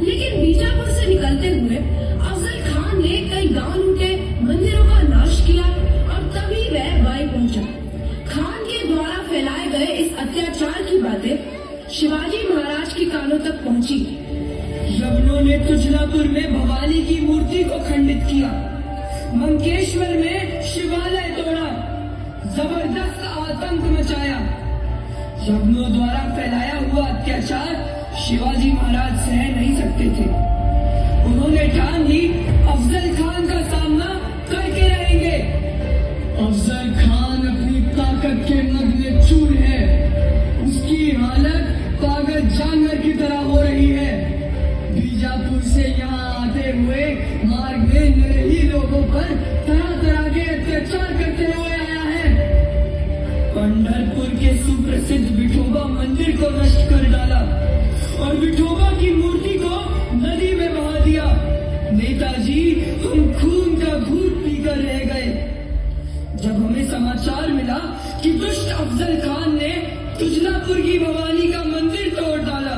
लेकिन बीजापुर से निकलते हुए अफजल खान ने कई गांव लूटे, मंदिरों का नाश किया और तभी वह बाई पहुंचा। खान के द्वारा फैलाए गए इस अत्याचार की बातें शिवाजी महाराज के कानों तक पहुंची। यवनों ने तुजलापुर में भवानी की मूर्ति को खंडित किया, मंकेश्वर में शिवालय तोड़ा, जबरदस्त आतंक मचाया। यवनों द्वारा फैलाया हुआ अत्याचार शिवाजी महाराज सह नहीं सकते थे। उन्होंने ठान ली अफजल खान का सामना करके रहेंगे। अफजल खान अपनी ताकत के मद में चूर है, उसकी हालत पागल जानवर की तरह हो रही है। बीजापुर से यहाँ आते हुए मार्ग में निरीह लोगों पर तरह तरह के अत्याचार करते हुए आया है। पंढरपुर के सुप्रसिद्ध विठोबा मंदिर को नष्ट कर डाला और विठोबा की मूर्ति को नदी में बहा दिया। नेताजी, हम खून का घूंट पीकर रह गए जब हमें समाचार मिला कि दुष्ट अफजल खान ने तुजलापुर की भवानी का मंदिर तोड़ डाला।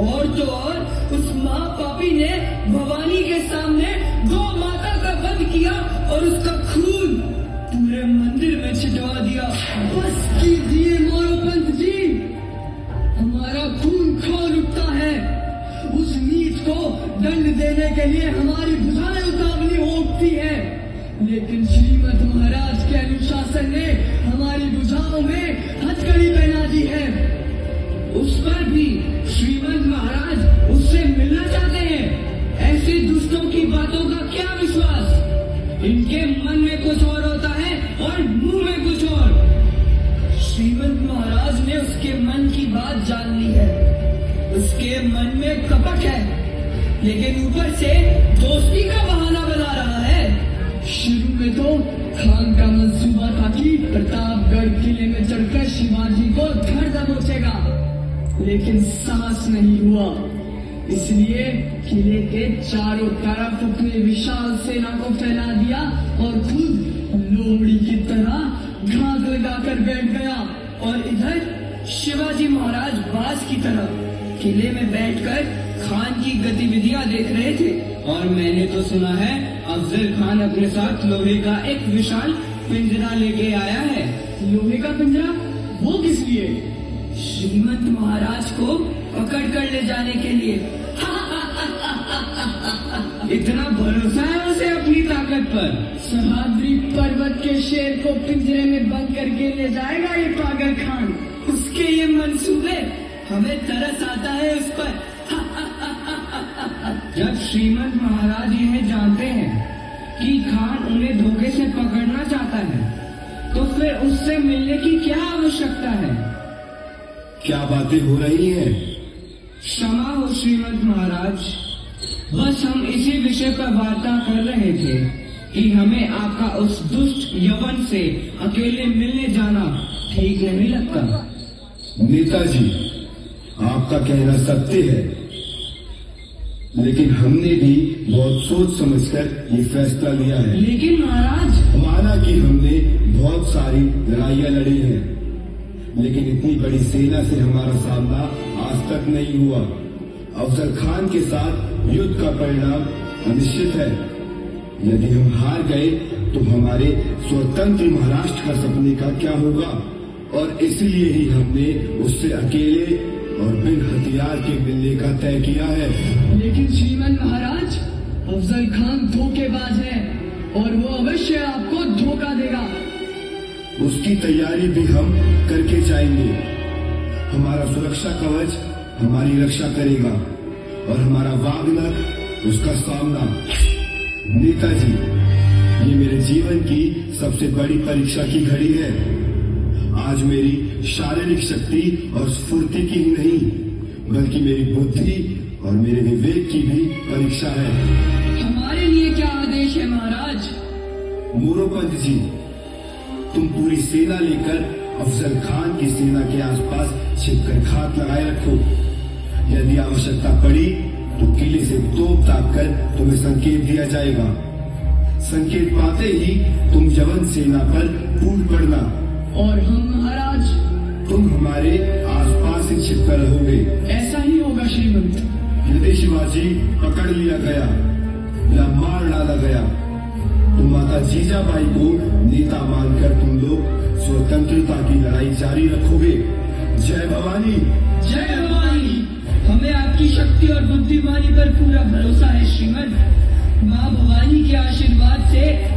और तो और उस महापापी ने भवानी के सामने गौ माता का वध किया और उसका खून पूरे मंदिर में छिटवा दिया। बस कीजिए मोरोपंत जी, हमारा खून खौल उठता है। उस नीच को दंड देने के लिए हमारी भुजाएं उतावली हो उठती है, लेकिन श्रीमद महाराज के अनुशासन ने हमारी भुजाओं में हथकड़ी पहना दी है। उस पर भी श्रीमद महाराज उससे मिलना चाहते हैं। ऐसे दुष्टों की बातों का क्या विश्वास, इनके मन में कुछ और होता है और मुंह में कुछ और। श्रीमद महाराज ने उसके मन की बात जान ली है। उसके मन में कपट है, लेकिन ऊपर से दोस्ती का बहाना बना रहा है। शुरू में तो खान का मंसूबा था कि प्रतापगढ़ किले में चढ़कर शिवाजी को धड़ दबोचेगा, लेकिन साहस नहीं हुआ। इसलिए किले के चारों तरफ अपनी विशाल सेना को फैला दिया और खुद लोमड़ी की तरह घात लगाकर बैठ गया। और इधर शिवाजी महाराज बाज की तरह किले में बैठकर खान की गतिविधियां देख रहे थे। और मैंने तो सुना है अफजल खान अपने साथ लोहे का एक विशाल पिंजरा लेके आया है। लोहे का पिंजरा? वो किस लिए? श्रीमंत महाराज को पकड़ कर ले जाने के लिए। इतना भरोसा है उसे अपनी ताकत पर। सह्याद्री पर्वत के शेर को पिंजरे में बंद करके ले जाएगा ये पागल खान। उसके ये मंसूबे, हमें तरस आता है उस पर। जब श्रीमंत महाराज यह जानते हैं कि खान उन्हें धोखे से पकड़ना चाहता है, तो फिर उससे मिलने की क्या आवश्यकता है? क्या बातें हो रही हैं? क्षमा हो श्रीमंत महाराज, बस हम इसी विषय पर वार्ता कर रहे थे कि हमें आपका उस दुष्ट यवन से अकेले मिलने जाना ठीक नहीं लगता। नेताजी, आपका कहना सत्य है, लेकिन हमने भी बहुत सोच समझकर ये फैसला लिया है। लेकिन महाराज, माना कि हमने बहुत सारी लड़ाइयां लड़ी हैं, लेकिन इतनी बड़ी सेना से हमारा सामना आज तक नहीं हुआ। अफजल खान के साथ युद्ध का परिणाम अनिश्चित है। यदि हम हार गए तो हमारे स्वतंत्र महाराष्ट्र का सपने का क्या होगा? और इसलिए ही हमने उससे अकेले और बिन हथियार के मिलने का तय किया है। लेकिन श्रीमंत महाराज, अफजल खान धोखेबाज है और वो अवश्य आपको धोखा देगा। उसकी तैयारी भी हम करके जाएंगे। हमारा सुरक्षा कवच हमारी रक्षा करेगा और हमारा वागनर उसका सामना। नेताजी, ये मेरे जीवन की सबसे बड़ी परीक्षा की घड़ी है। आज मेरी शारीरिक शक्ति और स्फूर्ति की ही नहीं, बल्कि मेरी बुद्धि और मेरे विवेक की भी परीक्षा है। हमारे लिए क्या आदेश है महाराज? मोरोपंत जी, तुम पूरी सेना लेकर अफजल खान की सेना के आसपास छिपकर घात लगाए रखो। यदि आवश्यकता पड़ी तो किले से तोप ताककर तुम्हें संकेत दिया जाएगा। संकेत पाते ही तुम यवन सेना पर टूट पड़ना। और हम महाराज? तुम हमारे आसपास ही छिपकर रहोगे। ऐसा ही होगा श्रीमंत। यदि शिवाजी पकड़ लिया गया या मार डाला गया तो माता जीजाबाई को नेता मानकर तुम लोग स्वतंत्रता की लड़ाई जारी रखोगे। जय भवानी। जय भवानी। हमें आपकी शक्ति और बुद्धिमानी पर पूरा भरोसा है श्रीमद। माँ भवानी के आशीर्वाद से